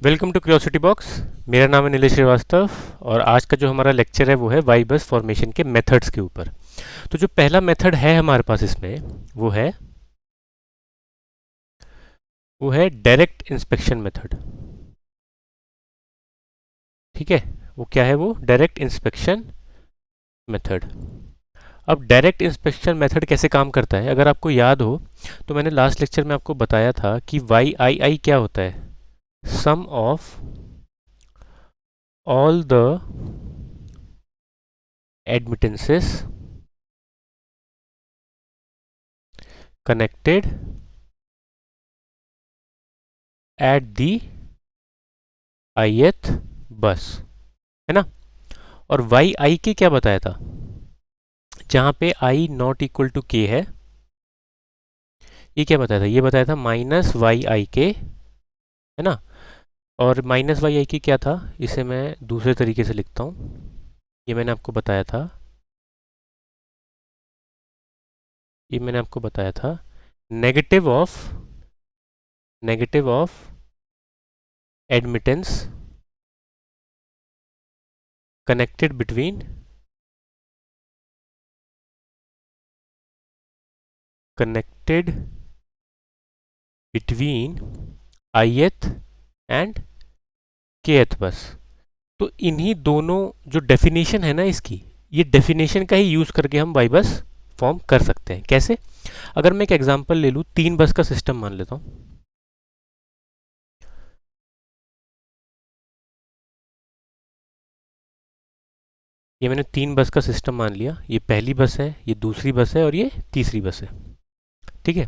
Welcome to curiosity box. मेरा नाम है नीलेश श्रीवास्तव और आज का जो हमारा लेक्चर है वो है वाई बस फॉर्मेशन के मेथड्स के ऊपर। तो जो पहला मेथड है हमारे पास इसमें वो है डायरेक्ट इंस्पेक्शन मेथड। ठीक है, वो क्या है? वो डायरेक्ट इंस्पेक्शन मेथड। अब डायरेक्ट इंस्पेक्शन मेथड कैसे काम करता है, अगर आपको याद हो तो मैंने लास्ट लेक्चर में आपको बताया था कि वाई आई आई क्या होता है? Sum of all the admittances connected at the ith बस, है ना। और वाई आई के क्या बताया था? जहाँ पे आई नॉट इक्वल टू के है, ये क्या बताया था? ये बताया था माइनस वाई आई के, है ना। और माइनस वाई आई के क्या था? इसे मैं दूसरे तरीके से लिखता हूँ। ये मैंने आपको बताया था negative of admittance connected between ith and kth बस। तो इन्हीं दोनों जो डेफिनेशन है ना इसकी, ये डेफिनेशन का ही यूज़ करके हम वाई बस फॉर्म कर सकते हैं। कैसे? अगर मैं एक एग्जांपल ले लूँ, 3 बस का सिस्टम मान लेता हूँ। ये मैंने 3 बस का सिस्टम मान लिया। ये पहली बस है, ये दूसरी बस है और ये तीसरी बस है। ठीक है,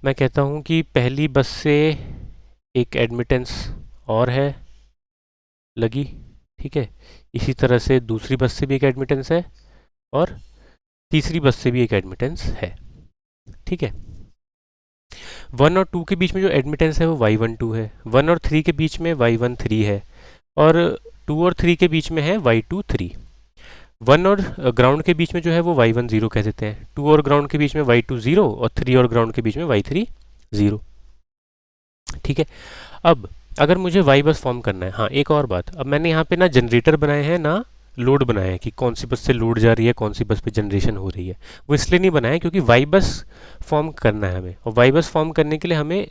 मैं कहता हूँ कि पहली बस से एक एडमिटेंस और है लगी। ठीक है, इसी तरह से दूसरी बस से भी एक एडमिटेंस है और तीसरी बस से भी एक एडमिटेंस है। ठीक है, 1 और 2 के बीच में जो एडमिटेंस है वो y12 है, 1 और 3 के बीच में y13 है और 2 और 3 के बीच में है y23। 1 और ग्राउंड के बीच में जो है वो y10 कह देते हैं, 2 और ग्राउंड के बीच में y20 और 3 और ग्राउंड के बीच में y30। ठीक है, अब अगर मुझे वाई बस फॉर्म करना है, हाँ एक और बात, अब मैंने यहाँ पे ना जनरेटर बनाए हैं ना लोड बनाए हैं कि कौन सी बस से लोड जा रही है, कौन सी बस पे जनरेशन हो रही है। वो इसलिए नहीं बनाया क्योंकि वाई बस फॉर्म करना है हमें, और वाई बस फॉर्म करने के लिए हमें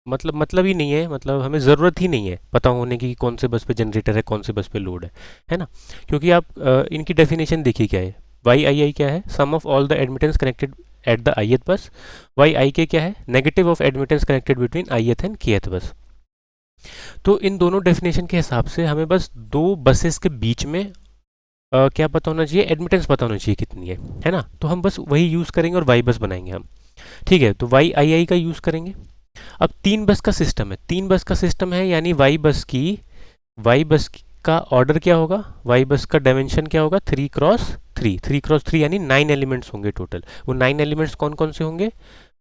मतलब ही नहीं है, मतलब हमें ज़रूरत ही नहीं है पता होने की कि कौन से बस पे जनरेटर है, कौन से बस पे लोड है ना। क्योंकि आप इनकी डेफिनेशन देखिए क्या है। वाई आई आई क्या है? Sum of all the admittance connected at the ith bus. Y I K क्या है? Negative of admittance connected between ith and के एथ बस। तो इन दोनों डेफिनेशन के हिसाब से हमें बस दो बसेस के बीच में क्या पता होना चाहिए? एडमिटेंस पता होना चाहिए कितनी है ना। तो हम बस वही यूज़ करेंगे और वाई बस बनाएंगे हम। ठीक है, तो वाई आई आई का यूज़ करेंगे। अब 3 बस का सिस्टम है, 3 बस का सिस्टम है, यानी का ऑर्डर क्या होगा? वाई बस का डायमेंशन क्या होगा? 3 क्रॉस 3, 3 क्रॉस 3 यानी 9 एलिमेंट्स होंगे टोटल। वो 9 एलिमेंट्स कौन कौन से होंगे?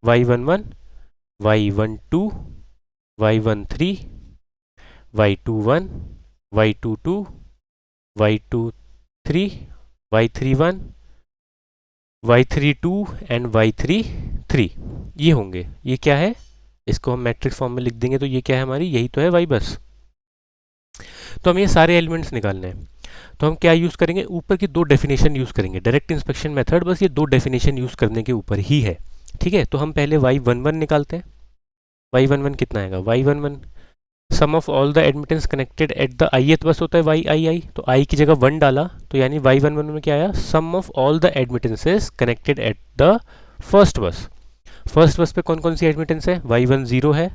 y11, y12, y13, y21, y22, y23, y31, y32 and y33, ये होंगे। ये क्या है? इसको हम मैट्रिक्स फॉर्म में लिख देंगे तो ये क्या है हमारी? यही तो है वाई बस। तो हमें ये सारे एलिमेंट्स निकालने हैं, तो हम क्या यूज़ करेंगे? ऊपर की 2 डेफिनेशन यूज़ करेंगे। डायरेक्ट इंस्पेक्शन मेथड बस ये 2 डेफिनेशन यूज़ करने के ऊपर ही है। ठीक है, तो हम पहले y11 निकालते हैं। y11 कितना आएगा? y11 sum of all the admittance connected at the I bus होता है वाई आई आई, तो आई की जगह 1 डाला तो यानी y11 में क्या आया? Sum of all the admittances connected at the first bus. First bus पे कौन कौन सी एडमिटेंस है? y10 है,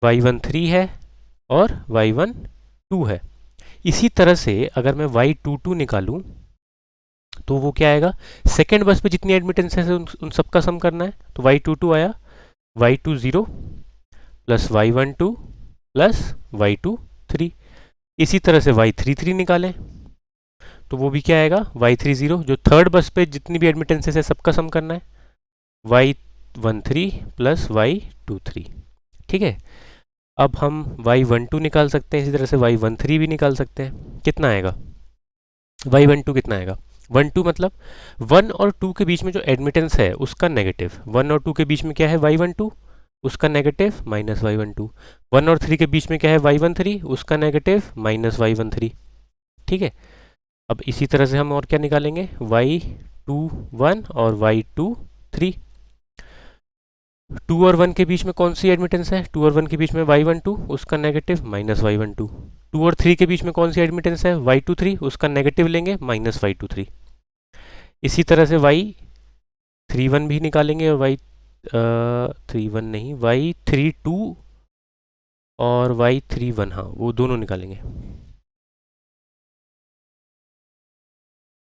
y13 है और y12 है। इसी तरह से अगर मैं y22 निकालूं तो वो क्या आएगा? सेकेंड बस पे जितनी एडमिटेंस है उन सबका सम करना है, तो y22 आया y20 plus y12 plus y23। इसी तरह से y33 निकालें तो वो भी क्या आएगा? y30, जो थर्ड बस पे जितनी भी एडमिटेंसेस है सबका सम करना है, y13 प्लस y23। ठीक है, अब हम y12 निकाल सकते हैं, इसी तरह से y13 भी निकाल सकते हैं। कितना आएगा? y12 कितना आएगा? 1 2 मतलब 1 और 2 के बीच में जो एडमिटेंस है उसका नेगेटिव। 1 और 2 के बीच में क्या है? y12 उसका negative minus Y one two. 1 और 3 के बीच में क्या है, वाई वन थ्री, उसका negative minus Y one three. ठीक है। अब इसी तरह से हम और क्या निकालेंगे, वाई टू वन और वाई टू थ्री। 2 और 1 के बीच में कौन सी एडमिटेंस है, 2 और 1 के बीच में वाई वन टू, उसका negative minus Y one two. 2 और 3 के बीच में कौन सी एडमिटेंस है, वाई टू थ्री, उसका नेगेटिव लेंगे माइनस वाई टू थ्री। इसी तरह से वाई थ्री वन भी निकालेंगे और वाई थ्री वन नहीं, वाई थ्री टू और वाई थ्री वन, हाँ वो दोनों निकालेंगे।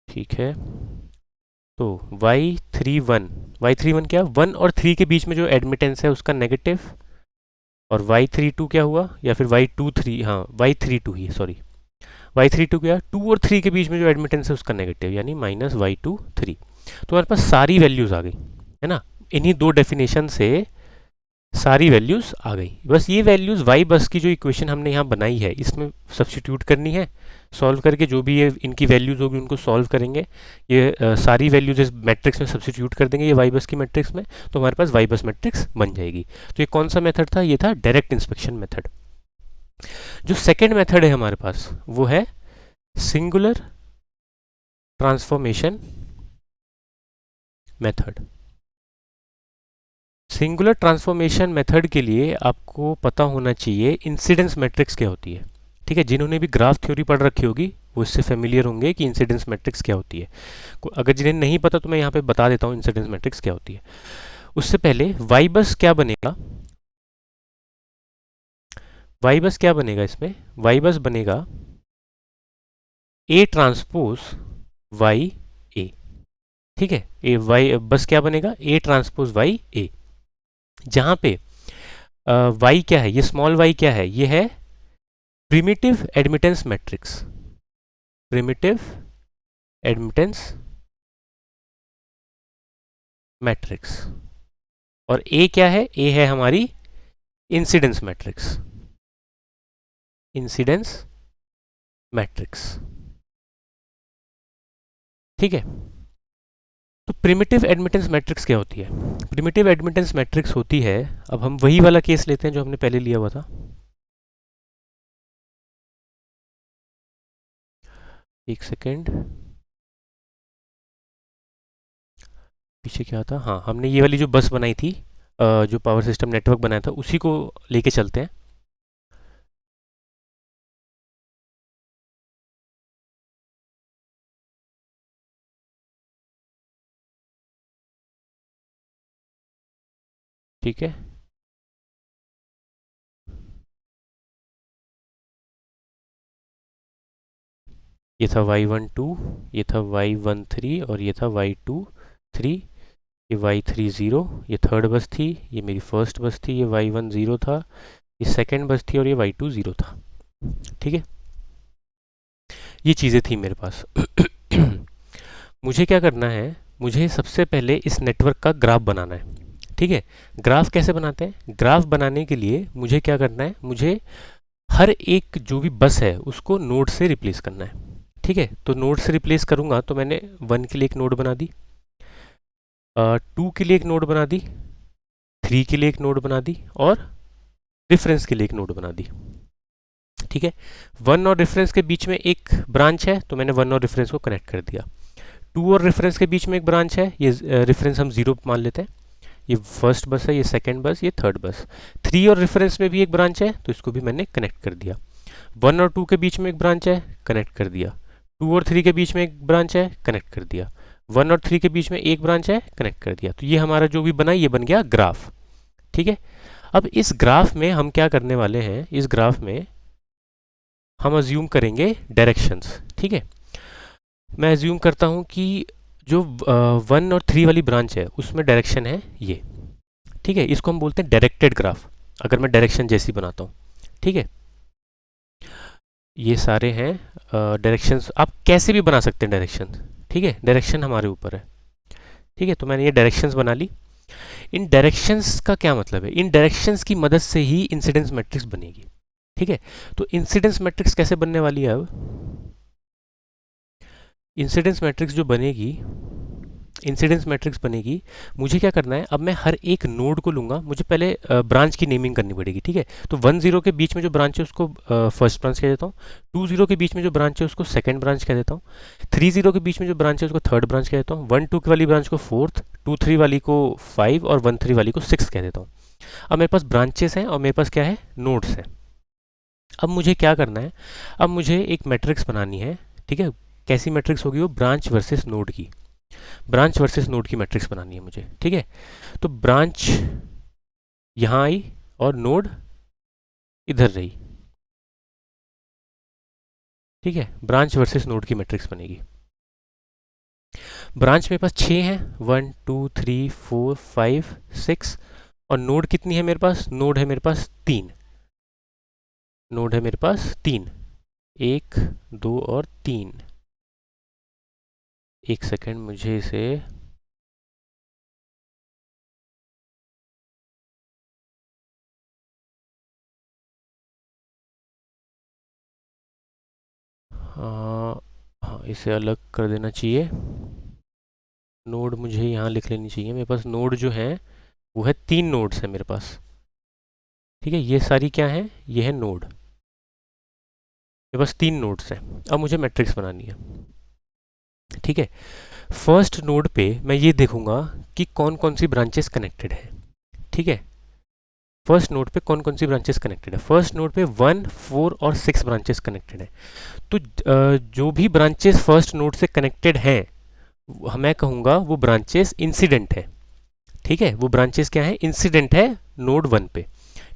ठीक है। तो वाई थ्री वन क्या, 1 और 3 के बीच में जो एडमिटेंस है उसका नेगेटिव, और वाई थ्री टू क्या हुआ, या फिर वाई टू थ्री, हाँ वाई थ्री टू ही, सॉरी वाई थ्री टू क्या, 2 और 3 के बीच में जो एडमिटेंस है उसका नेगेटिव, यानी माइनस वाई टू थ्री। तो हमारे पास सारी वैल्यूज़ आ गई, है ना। इन्हीं दो डेफिनेशन से सारी वैल्यूज़ आ गई। बस ये वैल्यूज़ वाई बस की जो इक्वेशन हमने यहाँ बनाई है इसमें सब्स्टिट्यूट करनी है। सॉल्व करके जो भी ये इनकी वैल्यूज़ होगी उनको सॉल्व करेंगे। ये सारी वैल्यूज़ इस मैट्रिक्स में सब्स्टिट्यूट कर देंगे, ये वाई बस की मैट्रिक्स में, तो हमारे पास वाई बस मैट्रिक्स बन जाएगी। तो ये कौन सा मेथड था, ये था डायरेक्ट इंस्पेक्शन मेथड। जो सेकेंड मेथड है हमारे पास वो है singular transformation method. Singular transformation method के लिए आपको पता होना चाहिए इंसिडेंस मैट्रिक्स क्या होती है। ठीक है, जिन्होंने भी ग्राफ थ्योरी पढ़ रखी होगी वो इससे फेमिलियर होंगे कि इंसिडेंस मैट्रिक्स क्या होती है। अगर जिन्हें नहीं पता तो मैं यहाँ पे बता देता हूँ इंसिडेंस मैट्रिक्स क्या होती है। उससे पहले वाई बस क्या बनेगा, वाई बस क्या बनेगा, इसमें वाई बस बनेगा ए ट्रांसपोज वाई ए। ठीक है, ए वाई बस क्या बनेगा, ए ट्रांसपोज वाई ए, जहाँ पे वाई क्या है, ये स्मॉल वाई क्या है, ये है primitive admittance matrix, primitive admittance matrix. और ए क्या है, ए है हमारी इंसिडेंस मैट्रिक्स, इंसिडेंस मैट्रिक्स। ठीक है। तो प्रिमिटिव एडमिटेंस मैट्रिक्स क्या होती है, प्रिमिटिव एडमिटेंस मैट्रिक्स होती है, अब हम वही वाला केस लेते हैं जो हमने पहले लिया हुआ था। एक सेकेंड, पीछे क्या था, हाँ हमने ये वाली जो बस बनाई थी, जो पावर सिस्टम नेटवर्क बनाया था उसी को लेके चलते हैं। ठीक है, ये था वाई वन टू, ये था वाई वन थ्री, और ये था वाई टू थ्री, ये वाई थ्री ज़ीरो, ये थर्ड बस थी, ये मेरी फर्स्ट बस थी, ये वाई वन ज़ीरो था, ये सेकेंड बस थी, और ये वाई टू ज़ीरो था। ठीक है, ये चीज़ें थी मेरे पास। मुझे क्या करना है, मुझे सबसे पहले इस नेटवर्क का ग्राफ बनाना है। ठीक है, ग्राफ कैसे बनाते हैं, ग्राफ बनाने के लिए मुझे क्या करना है, मुझे हर एक जो भी बस है उसको नोड से रिप्लेस करना है। ठीक है, तो नोड से रिप्लेस करूँगा तो मैंने 1 के लिए एक नोड बना दी, 2 के लिए एक नोड बना दी, 3 के लिए एक नोड बना दी, और रेफरेंस के लिए एक नोड बना दी। ठीक है, 1 और रेफरेंस के बीच में एक ब्रांच है तो मैंने 1 और रेफरेंस को कनेक्ट कर दिया। 2 और रेफरेंस के बीच में एक ब्रांच है, ये रेफरेंस हम 0 मान लेते हैं, ये फर्स्ट बस है, ये सेकंड बस, ये थर्ड बस। 3 और रेफरेंस में भी एक ब्रांच है तो इसको भी मैंने कनेक्ट कर दिया। 1 और 2 के बीच में एक ब्रांच है, कनेक्ट कर दिया। 2 और 3 के बीच में एक ब्रांच है, कनेक्ट कर दिया। 1 और 3 के बीच में एक ब्रांच है, कनेक्ट कर दिया। तो ये हमारा जो भी बना ये बन गया ग्राफ। ठीक है, अब इस ग्राफ में हम क्या करने वाले हैं, इस ग्राफ में हम अज्यूम करेंगे डायरेक्शंस। ठीक है, मैं अज्यूम करता हूँ कि जो 1 और 3 वाली ब्रांच है उसमें डायरेक्शन है ये। ठीक है, इसको हम बोलते हैं डायरेक्टेड ग्राफ, अगर मैं डायरेक्शन जैसी बनाता हूँ। ठीक है, ये सारे हैं डायरेक्शंस, आप कैसे भी बना सकते हैं डायरेक्शन। ठीक है, डायरेक्शन हमारे ऊपर है। ठीक है, तो मैंने ये डायरेक्शंस बना ली। इन डायरेक्शंस का क्या मतलब है, इन डायरेक्शंस की मदद से ही इंसिडेंस मैट्रिक्स बनेगी। ठीक है, तो इंसिडेंस मैट्रिक्स कैसे बनने वाली है, अब इंसिडेंस मैट्रिक्स जो बनेगी इंसिडेंस मैट्रिक्स बनेगी, मुझे क्या करना है, अब मैं हर एक नोड को लूँगा, मुझे पहले ब्रांच की नेमिंग करनी पड़ेगी, ठीक है। तो 1 0 के बीच में जो ब्रांच है उसको फर्स्ट ब्रांच कह देता हूँ, 2 0 के बीच में जो ब्रांच है उसको सेकंड ब्रांच कह देता हूँ, 3 0 के बीच में जो ब्रांच है उसको थर्ड ब्रांच कह देता हूँ, 1 2 वाली ब्रांच को फोर्थ, 2 3 वाली को 5 और 1 3 वाली को 6 कह देता हूँ। अब मेरे पास ब्रांचेस हैं और मेरे पास क्या है, नोड्स हैं। अब मुझे क्या करना है, अब मुझे एक मैट्रिक्स बनानी है, ठीक है। कैसी मैट्रिक्स होगी वो, ब्रांच वर्सेस नोड की, ब्रांच वर्सेस नोड की मैट्रिक्स बनानी है मुझे, ठीक है। तो ब्रांच यहाँ आई और नोड इधर रही, ठीक है। ब्रांच वर्सेस नोड की मैट्रिक्स बनेगी। ब्रांच मेरे पास 6 हैं, 1 2 3 4 5 6, और नोड कितनी है मेरे पास, नोड है मेरे पास 3, नोड है मेरे पास 3, 1 2 और 3। एक सेकेंड, मुझे इसे हाँ, हाँ इसे अलग कर देना चाहिए। नोड मुझे यहाँ लिख लेनी चाहिए, मेरे पास नोड जो है वो है 3 नोड्स है मेरे पास, ठीक है। ये सारी क्या है, ये है नोड, मेरे पास 3 नोड्स हैं। अब मुझे मैट्रिक्स बनानी है, ठीक है। फर्स्ट नोड पे मैं ये देखूंगा कि कौन कौन सी ब्रांचेस कनेक्टेड है, ठीक है। फर्स्ट नोड पे कौन कौन सी ब्रांचेस कनेक्टेड है, फर्स्ट नोड पे 1 4 और 6 ब्रांचेस कनेक्टेड है। तो जो भी ब्रांचेस फर्स्ट नोड से कनेक्टेड हैं मैं कहूँगा वो ब्रांचेस इंसिडेंट है, ठीक है। वो ब्रांचेस क्या है, इंसिडेंट है नोड 1 पे,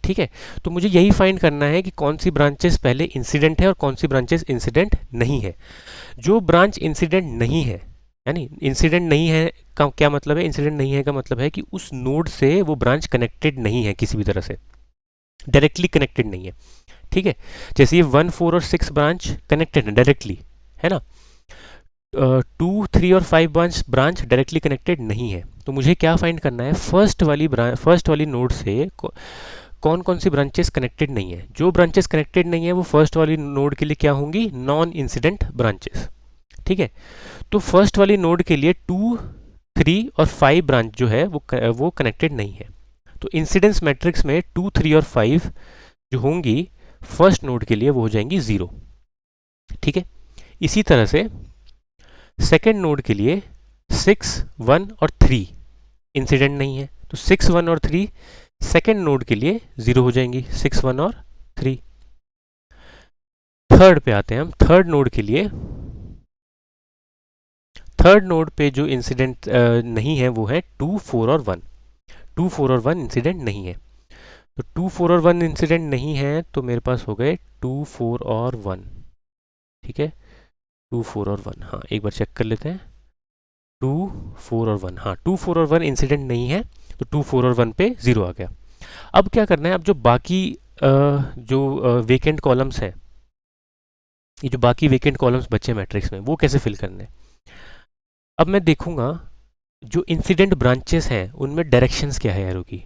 ठीक है। तो मुझे यही फाइंड करना है कि कौन सी ब्रांचेस पहले इंसिडेंट है और कौन सी ब्रांचेस इंसिडेंट नहीं है। जो ब्रांच इंसिडेंट नहीं है, यानी इंसिडेंट नहीं है का क्या मतलब है, इंसिडेंट नहीं है का मतलब है कि उस नोड से वो ब्रांच कनेक्टेड नहीं है, किसी भी तरह से डायरेक्टली कनेक्टेड नहीं है, ठीक है। जैसे ये 1 4 और 6 ब्रांच कनेक्टेड है डायरेक्टली, है ना। 2 3 और 5 ब्रांच डायरेक्टली कनेक्टेड नहीं है। तो मुझे क्या फाइंड करना है, फर्स्ट वाली नोड से कौन कौन सी ब्रांचेस कनेक्टेड नहीं है। जो ब्रांचेस कनेक्टेड नहीं है वो फर्स्ट वाली नोड के लिए क्या होंगी, नॉन इंसिडेंट ब्रांचेस, ठीक है। तो फर्स्ट वाली नोड के लिए 2 3 और 5 ब्रांच जो है वो कनेक्टेड नहीं है। तो इंसिडेंस मैट्रिक्स में 2 3 और 5 जो होंगी फर्स्ट नोड के लिए वो हो जाएंगी 0, ठीक है। इसी तरह से सेकेंड नोड के लिए 6 1 और 3 इंसिडेंट नहीं है, तो 6 1 और 3 सेकेंड नोड के लिए 0 हो जाएंगी, 6 1 और 3। थर्ड पे आते हैं हम, थर्ड नोड के लिए, थर्ड नोड पे जो इंसिडेंट नहीं है वो है 2 4 और 1, 2 4 और 1 इंसिडेंट नहीं है। तो 2 4 और 1 इंसिडेंट नहीं है तो मेरे पास हो गए 2 4 और 1, ठीक है। 2 4 और 1, हाँ एक बार चेक कर लेते हैं। 2 4 और 1, हाँ 2 4 और 1 इंसिडेंट नहीं है, तो 2 4 और 1 पे 0 आ गया। अब क्या करना है, अब जो बाकी जो वेकेंट कॉलम्स हैं, ये जो बाकी वेकेंट कॉलम्स बचे मैट्रिक्स में वो कैसे फिल करने हैं। अब मैं देखूंगा जो इंसिडेंट ब्रांचेस हैं उनमें डायरेक्शंस क्या है एरो की।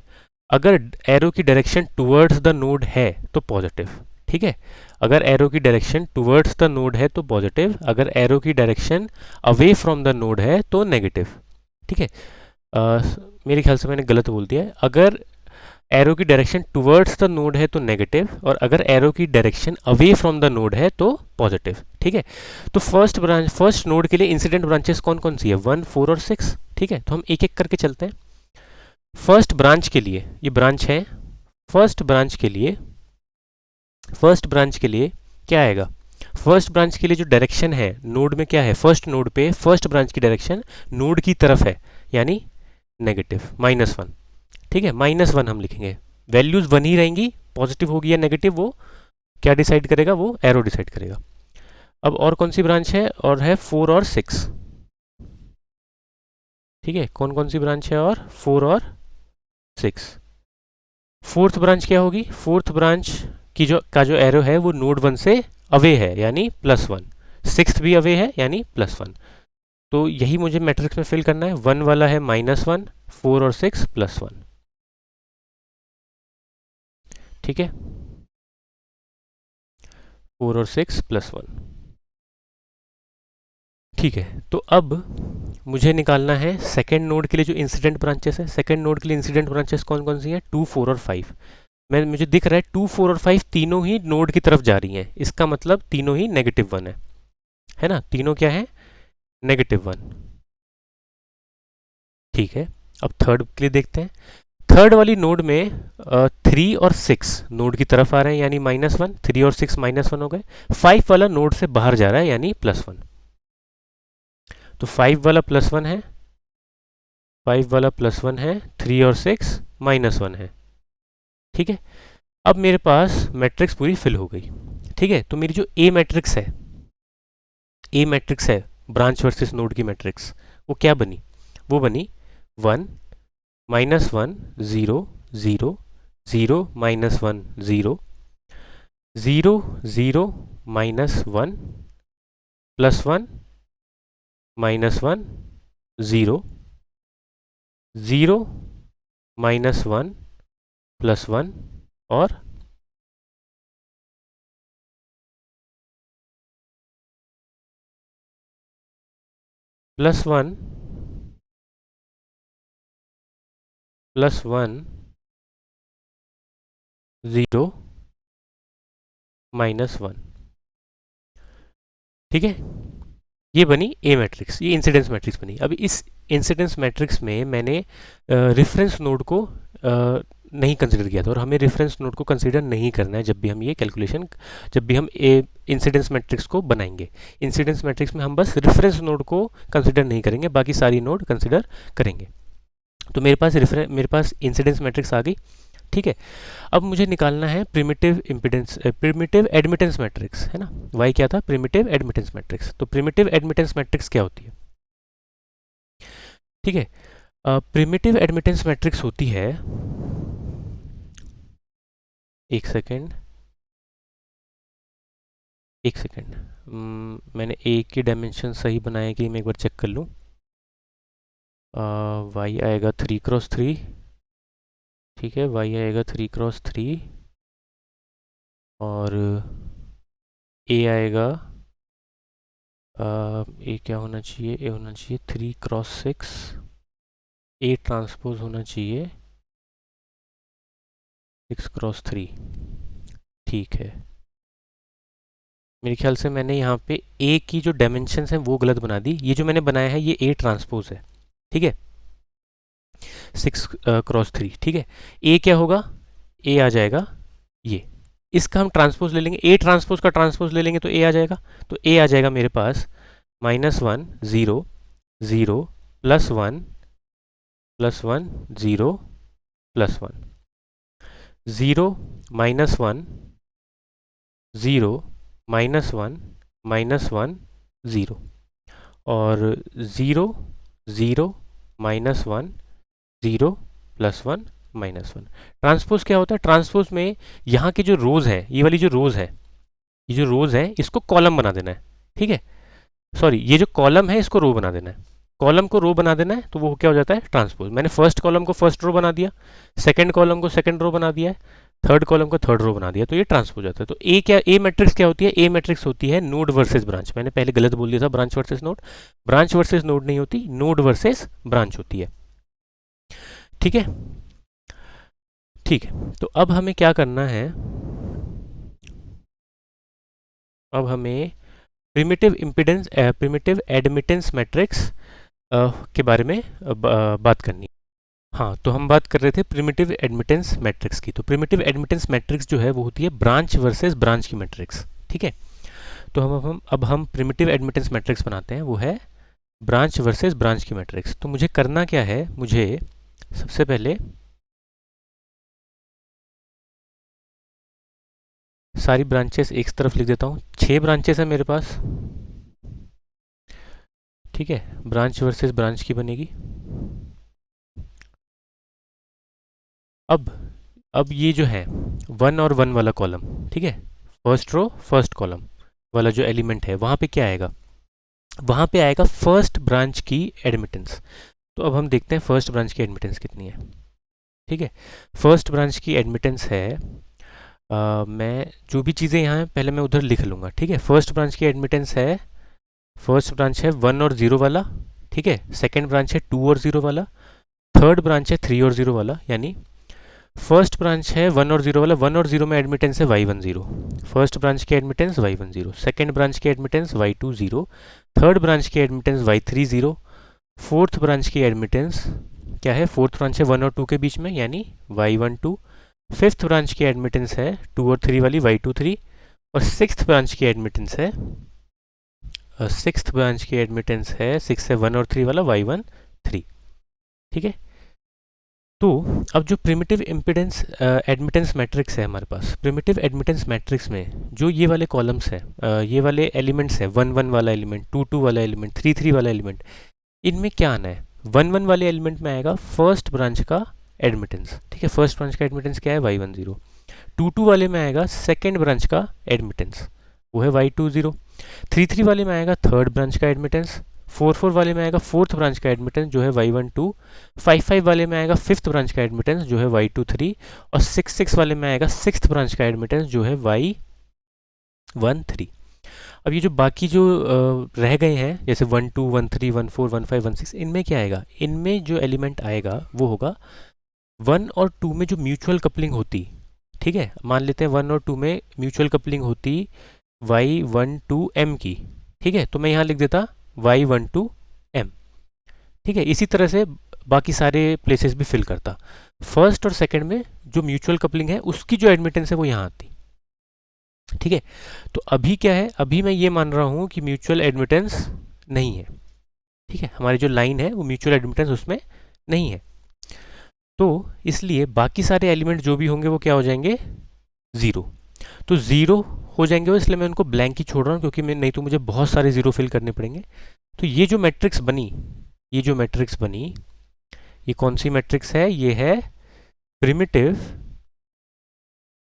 अगर एरो की डायरेक्शन टुवर्ड्स द नोड है तो पॉजिटिव, ठीक है। अगर एरो की डायरेक्शन टुवर्ड्स द नोड है तो पॉजिटिव, अगर एरो की direction away from the node है तो नेगेटिव, ठीक है। मेरे ख्याल से मैंने गलत बोल दिया है, अगर एरो की डायरेक्शन टुवर्ड्स द नोड है तो नेगेटिव, और अगर एरो की direction away from the node है तो पॉजिटिव, ठीक है। तो फर्स्ट नोड के लिए इंसिडेंट ब्रांचेस कौन कौन सी है, 1 4 और 6, ठीक है। तो हम एक एक करके चलते हैं। फर्स्ट ब्रांच के लिए, ये ब्रांच है, फर्स्ट ब्रांच के लिए, फर्स्ट ब्रांच के लिए क्या आएगा, फर्स्ट ब्रांच के लिए जो डायरेक्शन है नोड में क्या है, फर्स्ट नोड पे फर्स्ट ब्रांच की डायरेक्शन नोड की तरफ है, यानी नेगेटिव -1, ठीक है। -1 हम लिखेंगे, वैल्यूज 1 ही रहेंगी, पॉजिटिव होगी या नेगेटिव वो क्या डिसाइड करेगा, वो एरो डिसाइड करेगा। अब और कौन सी ब्रांच है, और है 4 और 6, ठीक है। कौन कौन सी ब्रांच है, और 4 और 6। फोर्थ ब्रांच क्या होगी, फोर्थ ब्रांच की जो एरो है वो नोड 1 से अवे है, यानी +1, सिक्स्थ भी अवे है यानी +1। तो यही मुझे मैट्रिक्स में फिल करना है, 1 वाला है -1, 4 और 6 +1, ठीक है। 4 और 6 +1, ठीक है, तो अब मुझे निकालना है सेकेंड नोड के लिए जो इंसिडेंट ब्रांचेस है। सेकेंड नोड के लिए इंसिडेंट ब्रांचेस कौन कौन सी हैं? 2, 4 और 5। मुझे दिख रहा है 2, 4 और 5 तीनों ही नोड की तरफ जा रही हैं, इसका मतलब तीनों ही -1 है ना? तीनों क्या है? -1। ठीक है, अब थर्ड के लिए देखते हैं। थर्ड वाली नोड में 3 और 6 नोड की तरफ आ रहे हैं यानी -1, 3 और 6 -1 हो गए। 5 वाला नोड से बाहर जा रहा है यानी +1। तो 5 वाला +1 है, 5 वाला +1 है, 3 और 6 -1 है। ठीक है, अब मेरे पास मैट्रिक्स पूरी फिल हो गई। ठीक है, तो मेरी जो ए मैट्रिक्स है, ए मैट्रिक्स है ब्रांच वर्सेस नोड की मैट्रिक्स, वो क्या बनी? वो बनी 1 -1 0 0 0 -1 0 0 0 -1 +1 -1 0 0 -1 +1 और +1 +1 0 -1। ठीक है, ये बनी ए मैट्रिक्स, ये इंसिडेंस मैट्रिक्स बनी। अब इस इंसिडेंस मैट्रिक्स में मैंने रेफरेंस नोड को नहीं कंसिडर किया था, और हमें रेफरेंस नोड को कंसिडर नहीं करना है जब भी हम ये कैलकुलेशन, जब भी हम ए इंसिडेंस मैट्रिक्स को बनाएंगे। इंसिडेंस मैट्रिक्स में हम बस रेफरेंस नोड को कंसिडर नहीं करेंगे, बाकी सारी नोड कंसिडर करेंगे। तो मेरे पास इंसिडेंस मैट्रिक्स आ गई। ठीक है, अब मुझे निकालना है primitive impedance, primitive admittance matrix, है ना? वाई क्या था? Primitive admittance matrix. तो प्रिमिटिव एडमिटेंस मैट्रिक्स क्या होती है? ठीक है, प्रिमिटिव एडमिटेंस मैट्रिक्स होती है, एक सेकेंड, एक सेकेंड, मैंने ए की डायमेंशन सही बनाया कि मैं एक बार चेक कर लूँ। वाई आएगा 3x3। ठीक है, वाई आएगा 3x3 और ए आएगा, ए क्या होना चाहिए? ए होना चाहिए 3x6। ए ट्रांसपोज होना चाहिए 6x3। ठीक है, मेरे ख्याल से मैंने यहाँ पे ए की जो डायमेंशंस हैं वो गलत बना दी। ये जो मैंने बनाया है ये ए ट्रांसपोज है। ठीक है, 6x3। ठीक है, ए क्या होगा? ए आ जाएगा ये, इसका हम ट्रांसपोज ले लेंगे, ए ट्रांसपोज का ट्रांसपोज ले लेंगे तो ए आ जाएगा। तो ए आ जाएगा मेरे पास -1 0 0 +1 +1 0 +1 0 -1 0 -1 -1 0 और 0 0 -1 0 +1 -1। ट्रांसपोज क्या होता है? ट्रांसपोज में यहाँ की जो रोज है, ये वाली जो रोज है, ये जो रोज है इसको कॉलम बना देना है। ठीक है, सॉरी, ये जो कॉलम है इसको रो बना देना है। कॉलम को रो बना देना है तो वो क्या हो जाता है? ट्रांसपोज। मैंने फर्स्ट कॉलम को फर्स्ट रो बना दिया, सेकंड कॉलम को सेकंड रो बना दिया है, थर्ड कॉलम को थर्ड रो बना दिया, तो ये ट्रांसपोज जाता है। तो ए क्या, ए मैट्रिक्स क्या होती है? ए मैट्रिक्स होती है नोड वर्सेस ब्रांच। मैंने पहले गलत बोल दिया था, branch versus node. Branch versus node नहीं होती, नोड वर्सेस ब्रांच होती है। ठीक है, ठीक है, तो अब हमें क्या करना है? अब हमें primitive impedance, primitive admittance matrix के बारे में बात करनी है। हाँ, तो हम बात कर रहे थे प्रिमिटिव एडमिटेंस मैट्रिक्स की। तो प्रिमिटिव एडमिटेंस मैट्रिक्स जो है वो होती है ब्रांच वर्सेस ब्रांच की मैट्रिक्स। ठीक है, तो हम प्रिमिटिव एडमिटेंस मैट्रिक्स बनाते हैं, वो है ब्रांच वर्सेस ब्रांच की मैट्रिक्स। तो मुझे करना क्या है? मुझे सबसे पहले सारी ब्रांचेस एक तरफ लिख देता हूँ। 6 ब्रांचेस हैं मेरे पास। ठीक है, ब्रांच वर्सेस ब्रांच की बनेगी। अब ये जो है 1 और 1 वाला कॉलम, ठीक है, फर्स्ट रो फर्स्ट कॉलम वाला जो एलिमेंट है वहाँ पे क्या आएगा? वहाँ पे आएगा फर्स्ट ब्रांच की एडमिटेंस। तो अब हम देखते हैं फर्स्ट ब्रांच की एडमिटेंस कितनी है। ठीक है, फर्स्ट ब्रांच की एडमिटेंस है, मैं जो भी चीज़ें यहाँ हैं पहले मैं उधर लिख लूँगा। ठीक है, फर्स्ट ब्रांच की एडमिटेंस है फर्स्ट ब्रांच है 1 और 0 वाला, ठीक है। सेकेंड ब्रांच है 2 और 0 वाला। थर्ड ब्रांच है 3 और 0 वाला, यानी फर्स्ट ब्रांच है 1 और 0 वाला, 1 और 0 में एडमिटेंस है y10, फर्स्ट ब्रांच की एडमिटेंस y10, सेकेंड ब्रांच की एडमिटेंस y20, थर्ड ब्रांच की एडमिटेंस y30, फोर्थ ब्रांच की एडमिटेंस क्या है, फोर्थ ब्रांच है 1 और 2 के बीच में, यानी y12, फिफ्थ ब्रांच की एडमिटेंस है 2 और 3 वाली y23, और सिक्स्थ ब्रांच की एडमिटेंस है 6 है 1 और 3 वाला y13, ठीक है। तो अब जो प्रिमिटिव इम्पिडेंस एडमिटेंस मैट्रिक्स है हमारे पास, प्रिमिटिव एडमिटेंस मैट्रिक्स में जो ये वाले कॉलम्स हैं, ये वाले एलिमेंट्स हैं, 1 1 वाला एलिमेंट, 2 2 वाला एलिमेंट, 3 3 वाला एलिमेंट, इनमें क्या आना है, 1 1 वाले एलिमेंट में आएगा फर्स्ट ब्रांच का एडमिटेंस, ठीक है। फर्स्ट ब्रांच का एडमिटेंस क्या है, y10। 2 2 वाले में आएगा सेकेंड ब्रांच का एडमिटेंस, वो है y20। 3 3 वाले में आएगा थर्ड ब्रांच का एडमिटेंस। 4 4 वाले में आएगा फोर्थ ब्रांच का एडमिटेंस जो है y12। 5 5 वाले में आएगा फिफ्थ ब्रांच का एडमिटेंस जो है y23, और 6 6 वाले में आएगा सिक्स्थ ब्रांच का एडमिटेंस जो है y13। अब ये जो बाकी जो रह गए हैं जैसे 1 2 1 3 1 4 1 5 1 6, इनमें क्या आएगा, इनमें जो एलिमेंट आएगा वो होगा 1 और 2 में जो म्यूचुअल कपलिंग होती, ठीक है। मान लेते हैं 1 और 2 में म्यूचुअल कपलिंग होती y12m की, ठीक है। तो मैं यहाँ लिख देता y12m, ठीक है। इसी तरह से बाकी सारे प्लेसेस भी फिल करता। फर्स्ट और सेकंड में जो म्यूचुअल कपलिंग है उसकी जो एडमिटेंस है वो यहाँ आती, ठीक है। तो अभी क्या है, अभी मैं ये मान रहा हूँ कि म्यूचुअल एडमिटेंस नहीं है, ठीक है। हमारी जो लाइन है वो म्यूचुअल एडमिटेंस उसमें नहीं है, तो इसलिए बाकी सारे एलिमेंट जो भी होंगे वो क्या हो जाएंगे, ज़ीरो। तो ज़ीरो हो जाएंगे वो, इसलिए मैं उनको ब्लैंक ही छोड़ रहा हूँ, क्योंकि मैं नहीं तो मुझे बहुत सारे ज़ीरो फिल करने पड़ेंगे। तो ये जो मैट्रिक्स बनी, ये जो मैट्रिक्स बनी, ये कौन सी मैट्रिक्स है, ये है प्रिमिटिव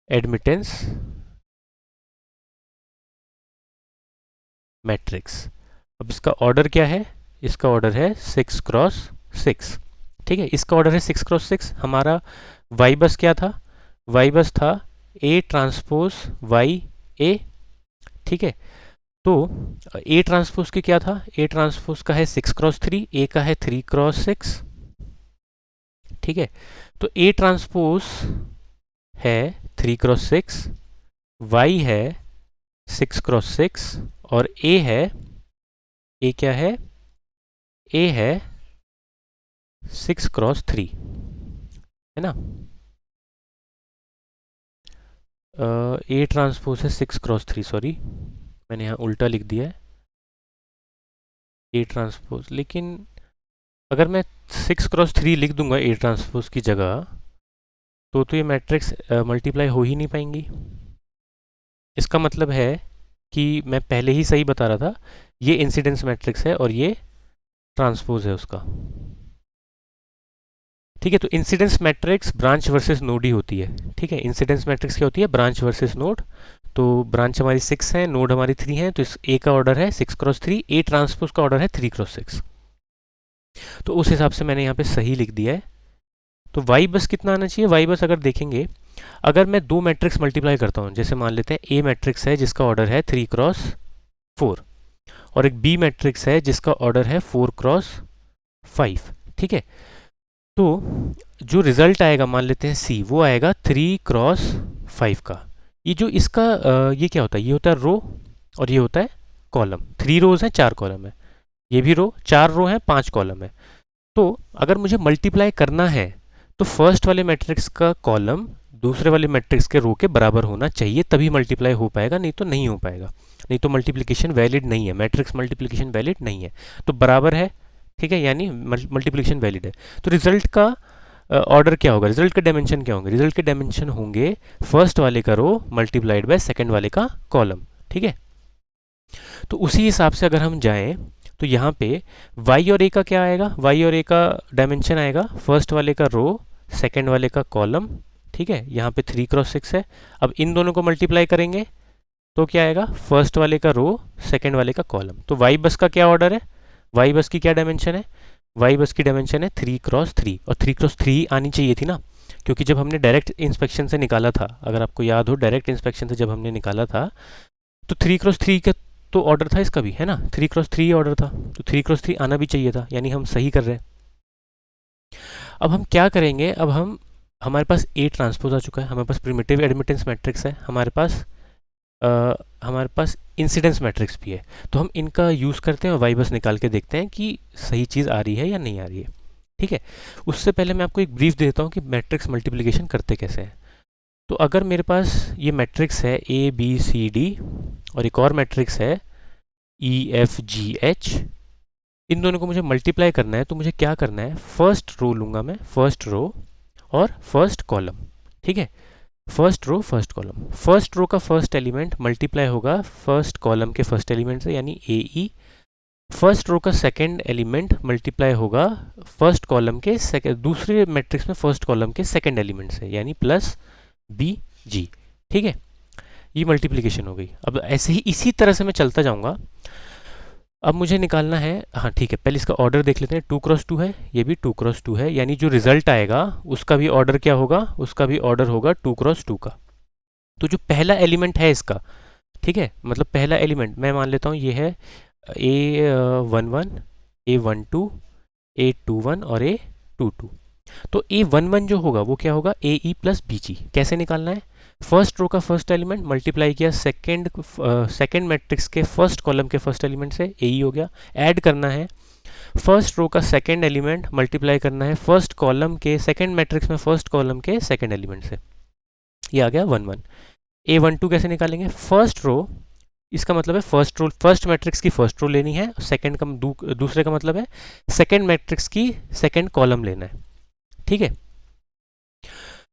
एडमिटेंस मैट्रिक्स। अब इसका ऑर्डर क्या है, इसका ऑर्डर है 6 क्रॉस 6, ठीक है। इसका ऑर्डर है 6 क्रॉस 6। हमारा वाई बस क्या था, वाई बस था ए ट्रांसपोज वाई ए, ठीक है। तो ए ट्रांसपोज के क्या था, ए ट्रांसपोज का है 6 क्रॉस 3, ए का है 3 क्रॉस 6, ठीक है। तो ए ट्रांसपोज है 3 क्रॉस 6, वाई है 6 क्रॉस 6, और ए है, ए क्या है, ए है 6 क्रॉस 3, है ना। ए ट्रांसपोज है 6 क्रॉस 3, सॉरी मैंने यहाँ उल्टा लिख दिया है ए ट्रांसपोज, लेकिन अगर मैं 6 क्रॉस 3 लिख दूंगा ए ट्रांसपोज की जगह, तो ये मैट्रिक्स मल्टीप्लाई हो ही नहीं पाएंगी। इसका मतलब है कि मैं पहले ही सही बता रहा था, ये इंसिडेंस मैट्रिक्स है और ये ट्रांसपोज है उसका, ठीक है। तो incidence matrix branch versus node ही होती है, ठीक है। इंसिडेंस मैट्रिक्स क्या होती है, ब्रांच वर्सेस नोड। तो ब्रांच हमारी 6 है, नोड हमारी 3 है, तो इस ए का ऑर्डर है 6 क्रॉस 3, ए ट्रांसपोज का ऑर्डर है 3 क्रॉस 6। तो उस हिसाब से मैंने यहाँ पे सही लिख दिया है। तो वाई बस कितना आना चाहिए, वाई बस अगर देखेंगे, अगर मैं दो मैट्रिक्स मल्टीप्लाई करता हूँ, जैसे मान लेते हैं ए मैट्रिक्स है जिसका ऑर्डर है 3 क्रॉस 4, और एक बी मैट्रिक्स है जिसका ऑर्डर है 4 क्रॉस 5, ठीक है। तो जो रिजल्ट आएगा, मान लेते हैं सी, वो आएगा 3 क्रॉस 5 का। ये जो इसका ये क्या होता है, ये होता है रो और ये होता है कॉलम। 3 रोज हैं 4 कॉलम है, ये भी रो, 4 रो हैं 5 कॉलम है। तो अगर मुझे मल्टीप्लाई करना है तो फर्स्ट वाले मैट्रिक्स का कॉलम दूसरे वाले मैट्रिक्स के रो के बराबर होना चाहिए, तभी मल्टीप्लाई हो पाएगा, नहीं तो नहीं हो पाएगा। नहीं तो मल्टीप्लिकेशन वैलिड नहीं है, मैट्रिक्स मल्टीप्लिकेशन वैलिड नहीं है। तो बराबर है, ठीक है, यानी मल्टीप्लिकेशन वैलिड है। तो रिजल्ट का ऑर्डर क्या होगा, रिजल्ट के डायमेंशन क्या होंगे, रिजल्ट के डायमेंशन होंगे फर्स्ट वाले का रो मल्टीप्लाइड बाय सेकंड वाले का कॉलम, ठीक है। तो उसी हिसाब से अगर हम जाएं तो यहाँ पे y और a का क्या आएगा, y और a का डायमेंशन आएगा फर्स्ट वाले का रो सेकंड वाले का कॉलम, ठीक है। यहाँ पे 3 क्रॉस 6 है। अब इन दोनों को मल्टीप्लाई करेंगे तो क्या आएगा, फर्स्ट वाले का रो सेकंड वाले का कॉलम। तो y बस का क्या ऑर्डर है, y बस की क्या डायमेंशन है, y बस की डायमेंशन है 3 क्रॉस 3, और 3 क्रॉस 3 आनी चाहिए थी ना, क्योंकि जब हमने डायरेक्ट इंस्पेक्शन से निकाला था, अगर आपको याद हो डायरेक्ट इंस्पेक्शन से जब हमने निकाला था, तो 3 क्रॉस 3 का तो ऑर्डर था इसका भी, है ना, 3x3 ऑर्डर था, तो 3x3 आना भी चाहिए था, यानी हम सही कर रहे हैं। अब हम क्या करेंगे, अब हम, हमारे पास ए ट्रांसपोज आ चुका है, हमारे पास प्रिमिटिव एडमिटेंस मैट्रिक्स है, हमारे पास इंसिडेंस मैट्रिक्स भी है। तो हम इनका यूज़ करते हैं और वाई बस निकाल के देखते हैं कि सही चीज़ आ रही है या नहीं आ रही है। ठीक है, उससे पहले मैं आपको एक ब्रीफ देता हूँ कि मैट्रिक्स मल्टीप्लिकेशन करते कैसे हैं। तो अगर मेरे पास ये मैट्रिक्स है ए बी सी डी और एक और मैट्रिक्स है ई एफ जी एच, इन दोनों को मुझे मल्टीप्लाई करना है, तो मुझे क्या करना है, फर्स्ट रो लूँगा मैं, फर्स्ट रो और फर्स्ट कॉलम। ठीक है, first row first column, first row का फर्स्ट एलिमेंट मल्टीप्लाई होगा फर्स्ट कॉलम के फर्स्ट एलिमेंट से, यानी ए ई। फर्स्ट रो का सेकंड एलिमेंट मल्टीप्लाई होगा फर्स्ट कॉलम के दूसरे मैट्रिक्स में फर्स्ट कॉलम के सेकंड एलिमेंट से, यानी प्लस बी जी। ठीक है, ये मल्टीप्लिकेशन हो गई। अब ऐसे ही इसी तरह से मैं चलता जाऊंगा। अब मुझे निकालना है, हाँ ठीक है, पहले इसका ऑर्डर देख लेते हैं। 2x2 है, ये भी 2x2 है, यानी जो रिजल्ट आएगा उसका भी ऑर्डर क्या होगा, उसका भी ऑर्डर होगा 2x2 का। तो जो पहला एलिमेंट है इसका, ठीक है, मतलब पहला एलिमेंट मैं मान लेता हूँ ये है A11, A12, A21 और A22। तो A11 जो होगा वो क्या होगा, ए ई प्लस बी जी। कैसे निकालना है, फर्स्ट रो का फर्स्ट एलिमेंट मल्टीप्लाई किया सेकंड मैट्रिक्स के फर्स्ट कॉलम के फर्स्ट एलिमेंट से, ए ई हो गया। ऐड करना है फर्स्ट रो का सेकंड एलिमेंट मल्टीप्लाई करना है फर्स्ट कॉलम के सेकंड मैट्रिक्स में फर्स्ट कॉलम के सेकंड एलिमेंट से, ये आ गया 11। A12 कैसे निकालेंगे, फर्स्ट रो, इसका मतलब है फर्स्ट रो, फर्स्ट मैट्रिक्स की फर्स्ट रो लेनी है, सेकंड का दूसरे का मतलब है सेकंड मैट्रिक्स की सेकंड कॉलम लेना है। ठीक है,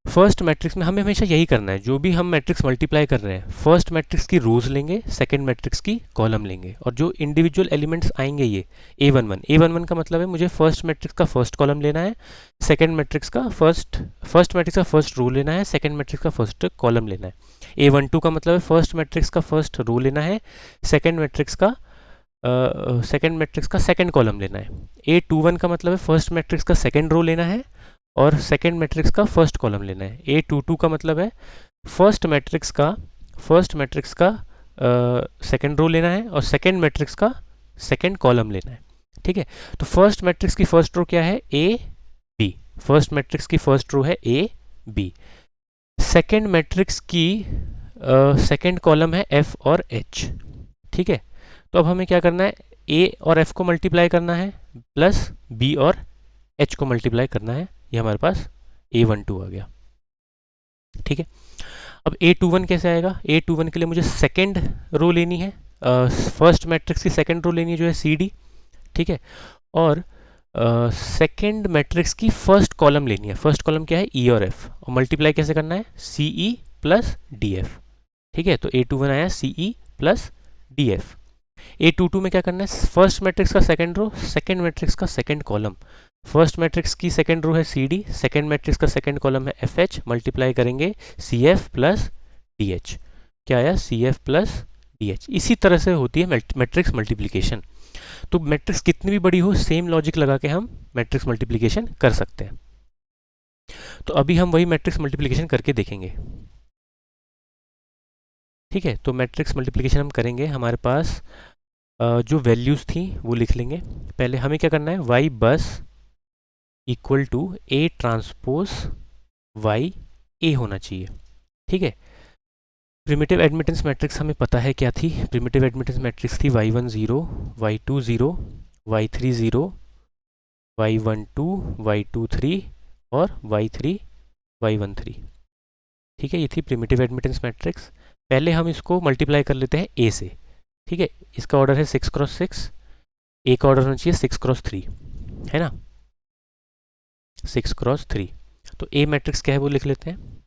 फर्स्ट मैट्रिक्स में हमें हमेशा यही करना है, जो भी हम मैट्रिक्स मल्टीप्लाई कर रहे हैं, फर्स्ट मैट्रिक्स की रोज लेंगे, सेकंड मैट्रिक्स की कॉलम लेंगे, और जो इंडिविजुअल एलिमेंट्स आएंगे ये A11 का मतलब है मुझे फर्स्ट मैट्रिक्स का फर्स्ट कॉलम लेना है, सेकंड मैट्रिक्स का फर्स्ट मैट्रिक्स का फर्स्ट रो लेना है, सेकंड मैट्रिक्स का फर्स्ट कॉलम लेना है। A12 का मतलब है फर्स्ट मैट्रिक्स का फर्स्ट रो लेना है, सेकंड मैट्रिक्स का सेकंड कॉलम लेना है। A21 का मतलब है फर्स्ट मैट्रिक्स का सेकंड रो लेना है और सेकंड मैट्रिक्स का फर्स्ट कॉलम लेना है। A22 का मतलब है फर्स्ट मैट्रिक्स का सेकंड रो लेना है और सेकंड मैट्रिक्स का सेकंड कॉलम लेना है। ठीक है, तो फर्स्ट मैट्रिक्स की फर्स्ट रो क्या है, ए बी, फर्स्ट मैट्रिक्स की फर्स्ट रो है ए बी, सेकंड मैट्रिक्स की सेकंड कॉलम है एफ और एच। ठीक है, तो अब हमें क्या करना है, ए और एफ को मल्टीप्लाई करना है प्लस बी और एच को मल्टीप्लाई करना है, ये हमारे पास A12 आ गया। ठीक है, अब A21 कैसे आएगा, A21 के लिए मुझे सेकंड रो लेनी है, फर्स्ट मैट्रिक्स की सेकंड रो लेनी है जो है सी डी। ठीक है, और सेकंड मैट्रिक्स की फर्स्ट कॉलम लेनी है, फर्स्ट कॉलम क्या है, ई और एफ, और मल्टीप्लाई कैसे करना है, C E plus D F. ठीक है, तो A21 आया C E plus D F. A22 में क्या करना है, फर्स्ट मैट्रिक्स का सेकंड रो, सेकंड मैट्रिक्स का सेकंड कॉलम, फर्स्ट मैट्रिक्स की सेकंड रो है सी डी, सेकंड मैट्रिक्स का सेकंड कॉलम है एफ एच, मल्टीप्लाई करेंगे C F plus D H. क्या आया, C F plus D H. इसी तरह से होती है मैट्रिक्स मल्टीप्लिकेशन। तो मैट्रिक्स कितनी भी बड़ी हो, सेम लॉजिक लगा के हम मैट्रिक्स मल्टीप्लिकेशन कर सकते हैं। तो अभी हम वही मैट्रिक्स मल्टीप्लिकेशन करके देखेंगे। ठीक है, तो मैट्रिक्स मल्टीप्लिकेशन हम करेंगे, हमारे पास जो वैल्यूज़ थी वो लिख लेंगे। पहले हमें क्या करना है, Y bus equal to A transpose Y A होना चाहिए। ठीक है, प्रिमिटिव एडमिटेंस मैट्रिक्स हमें पता है क्या थी, प्रिमिटिव एडमिटेंस मैट्रिक्स थी y1 0, y2 0, y3 0, y1 2, y2 3 और y3 y1 3। ठीक है, ये थी प्रिमिटिव एडमिटेंस मैट्रिक्स। पहले हम इसको मल्टीप्लाई कर लेते हैं ए से। ठीक है, इसका ऑर्डर है 6x6, ए का ऑर्डर होना चाहिए 6x3, है ना, 6x3। तो ए मैट्रिक्स क्या है वो लिख लेते हैं।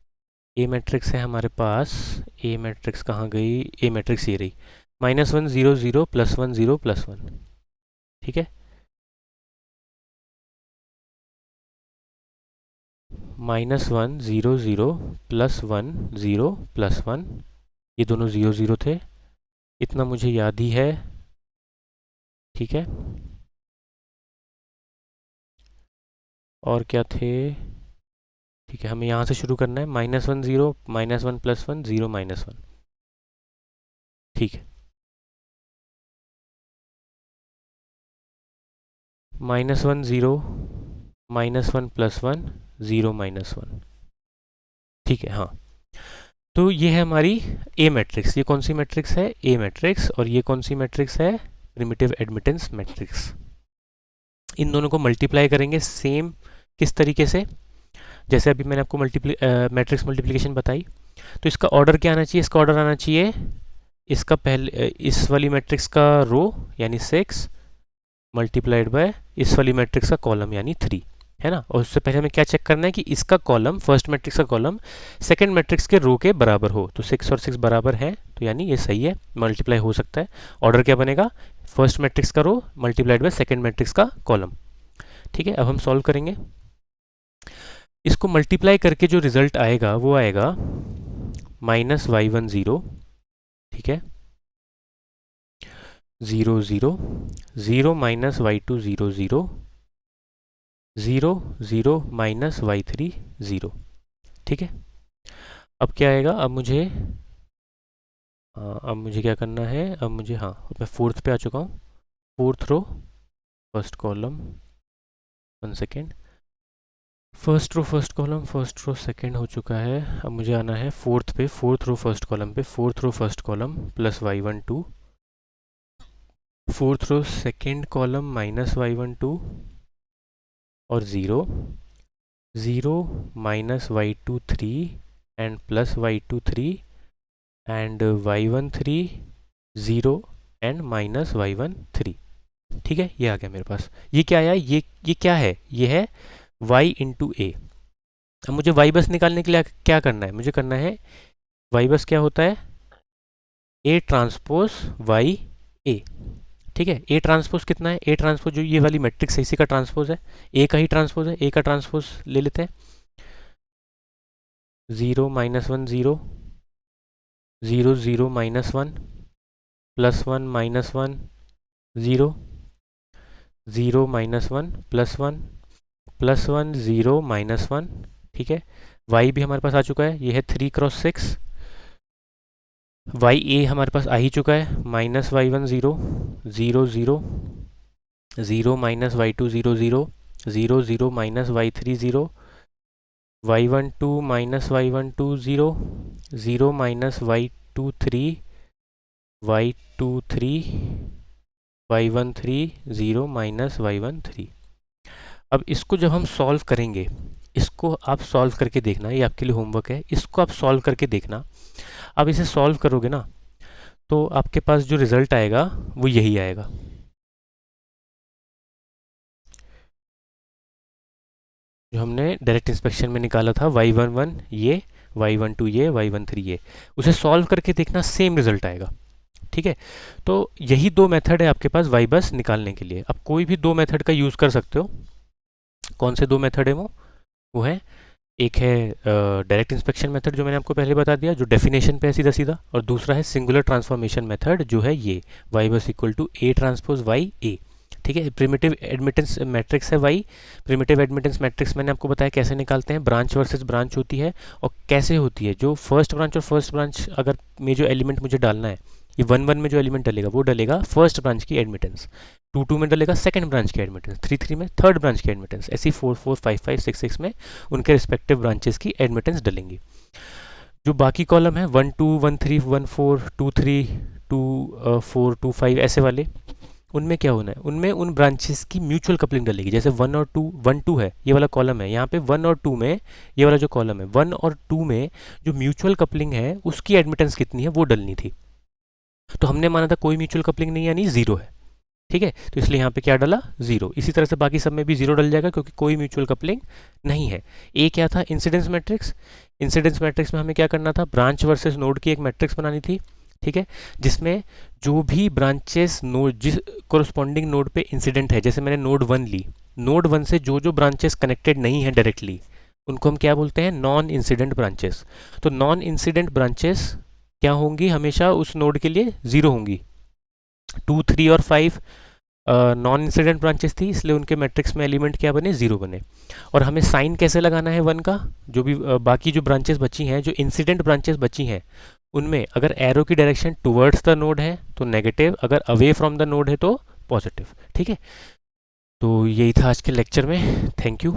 ए मैट्रिक्स है हमारे पास, ए मैट्रिक्स कहाँ गई, ए मैट्रिक्स ये रही, -1 0 0 +1 0 +1। ठीक है, -1 0 0 +1 0 +1, ये दोनों 0 0 थे, इतना मुझे याद ही है। ठीक है, और क्या थे, ठीक है, हमें यहाँ से शुरू करना है, -1 0 -1 +1 0 -1। ठीक है, -1 0, -1 +1 0 -1। ठीक है, हाँ। तो ये है हमारी ए मैट्रिक्स। ये कौन सी मैट्रिक्स है? A matrix. और ये कौन सी मैट्रिक्स है? Primitive admittance matrix. इन दोनों को मल्टीप्लाई करेंगे सेम। किस तरीके से? जैसे अभी मैंने आपको मैट्रिक्स मल्टीप्लिकेशन बताई। तो इसका ऑर्डर क्या आना चाहिए? इसका ऑर्डर आना चाहिए इसका पहले इस वाली मैट्रिक्स का रो यानी 6 मल्टीप्लाइड बाय इस वाली मैट्रिक्स का कॉलम यानी 3, है ना। और उससे पहले हमें क्या चेक करना है कि इसका कॉलम, फर्स्ट मैट्रिक्स का कॉलम सेकंड मैट्रिक्स के रो के बराबर हो। तो 6 और 6 बराबर है, तो यानी ये सही है, मल्टीप्लाई हो सकता है। ऑर्डर क्या बनेगा? फर्स्ट मैट्रिक्स का रो मल्टीप्लाइड बाय सेकंड मैट्रिक्स का कॉलम। ठीक है, अब हम सॉल्व करेंगे। इसको मल्टीप्लाई करके जो रिजल्ट आएगा वो आएगा -y1 0, ठीक है, 0 0 0 -y2 0 0 0 0 -y3 0। ठीक है, अब क्या आएगा? अब मुझे क्या करना है? अब मुझे, हाँ, मैं फोर्थ पे आ चुका हूँ। Fourth row first column, 1 second, first row first column, first row second हो चुका है। अब मुझे आना है फोर्थ पे, फोर्थ रो फर्स्ट कॉलम पे, fourth row first column plus y1 2, fourth row second column -y1 2 और 0 0 -y2 3 and plus y2 3 and y1 3 0 and -y1 3। ठीक है, ये आ गया मेरे पास। ये क्या आया? ये क्या है? ये है y इंटू ए। अब मुझे y बस निकालने के लिए क्या करना है? मुझे करना है, y बस क्या होता है? ए ट्रांसपोज y ए। ठीक है, ए ट्रांसपोज कितना है? ए ट्रांसपोज जो ये वाली मैट्रिक्स है इसी का ट्रांसपोज है, ए का ही ट्रांसपोज है। ए का ट्रांसपोज ले लेते हैं। 0 -1 0 0 0 -1 +1 -1 0 0 -1 +1 +1 0 -1। ठीक है, y भी हमारे पास आ चुका है, ये है 3 × 6। वाई ए हमारे पास आ ही चुका है, -y1 0 0 0 0 -y2 0 0 0 0 -y3 0 y1 2 -y1 2 0 0 -y2 3 y2 3 y1 3 0 -y1 3। अब इसको जब हम सॉल्व करेंगे, इसको आप सॉल्व करके देखना, ये आपके लिए होमवर्क है। इसको आप सॉल्व करके देखना। आप इसे सॉल्व करोगे ना तो आपके पास जो रिजल्ट आएगा वो यही आएगा। जो हमने डायरेक्ट इंस्पेक्शन में निकाला था, y11 ये, y12 ये, y13 ये, उसे सॉल्व करके देखना, सेम रिजल्ट आएगा। ठीक है, तो यही दो मेथड है आपके पास y बस निकालने के लिए। आप कोई भी दो मेथड का यूज़ कर सकते हो। कौन से दो मेथड है वो है, एक है डायरेक्ट इंस्पेक्शन मेथड जो मैंने आपको पहले बता दिया, जो डेफिनेशन पे है सीधा सीधा, और दूसरा है सिंगुलर ट्रांसफॉर्मेशन मेथड जो है ये y bus equal to A transpose Y A. ठीक है, प्रिमिटिव एडमिटेंस मैट्रिक्स है y। प्रिमिटिव एडमिटेंस मैट्रिक्स मैंने आपको बताया कैसे निकालते हैं, ब्रांच वर्सेस ब्रांच होती है। और कैसे होती है, जो फर्स्ट ब्रांच और फर्स्ट ब्रांच अगर में जो एलिमेंट मुझे डालना है, ये 1 1 में जो एलिमेंट डलेगा वो डलेगा फर्स्ट ब्रांच की एडमिटेंस, 2 2 में डलेगा सेकंड ब्रांच की एडमिटेंस, 3 3 में थर्ड ब्रांच की एडमिटेंस, ऐसी 4 4 5 5 6 6 में उनके रिस्पेक्टिव ब्रांचेस की एडमिटेंस डलेंगी। जो बाकी कॉलम है 1 2 1 3 1 4 2 3 2 4 2 5 ऐसे वाले, उनमें क्या होना है, उनमें उन ब्रांचेस की म्यूचुअल कपलिंग डलेगी। जैसे 1 और 2, 1 2 है ये वाला कॉलम है, यहाँ पे 1 और 2 में, ये वाला जो कॉलम है 1 और 2 में जो म्यूचुअल कपलिंग है उसकी एडमिटेंस कितनी है वो डलनी थी। तो हमने माना था कोई म्यूचुअल कपलिंग नहीं यानी 0 है। ठीक है, तो इसलिए यहाँ पे क्या डला? 0। इसी तरह से बाकी सब में भी 0 डल जाएगा क्योंकि कोई म्यूचुअल कपलिंग नहीं है। ए क्या था? Incidence matrix. इंसिडेंस मैट्रिक्स में हमें क्या करना था? ब्रांच वर्सेस नोड की एक मैट्रिक्स बनानी थी। ठीक है, जिसमें जो भी ब्रांचेस नोड, जिस कोरस्पॉन्डिंग नोड पे इंसिडेंट है, जैसे मैंने नोड 1 ली, नोड 1 से जो जो ब्रांचेस कनेक्टेड नहीं है डायरेक्टली, उनको हम क्या बोलते हैं? Non incident branches. तो नॉन इंसिडेंट ब्रांचेस क्या होंगी? हमेशा उस नोड के लिए 0 होंगी। 2 3 और 5 नॉन इंसिडेंट ब्रांचेस थी, इसलिए उनके मैट्रिक्स में एलिमेंट क्या बने? 0 बने। और हमें साइन कैसे लगाना है 1 का? जो भी बाकी जो ब्रांचेस बची हैं, जो इंसिडेंट ब्रांचेस बची हैं, उनमें अगर एरो की डायरेक्शन टुवर्ड्स द नोड है तो नेगेटिव, अगर अवे फ्रॉम द नोड है तो पॉजिटिव। ठीक है, तो यही था आज के लेक्चर में। Thank you.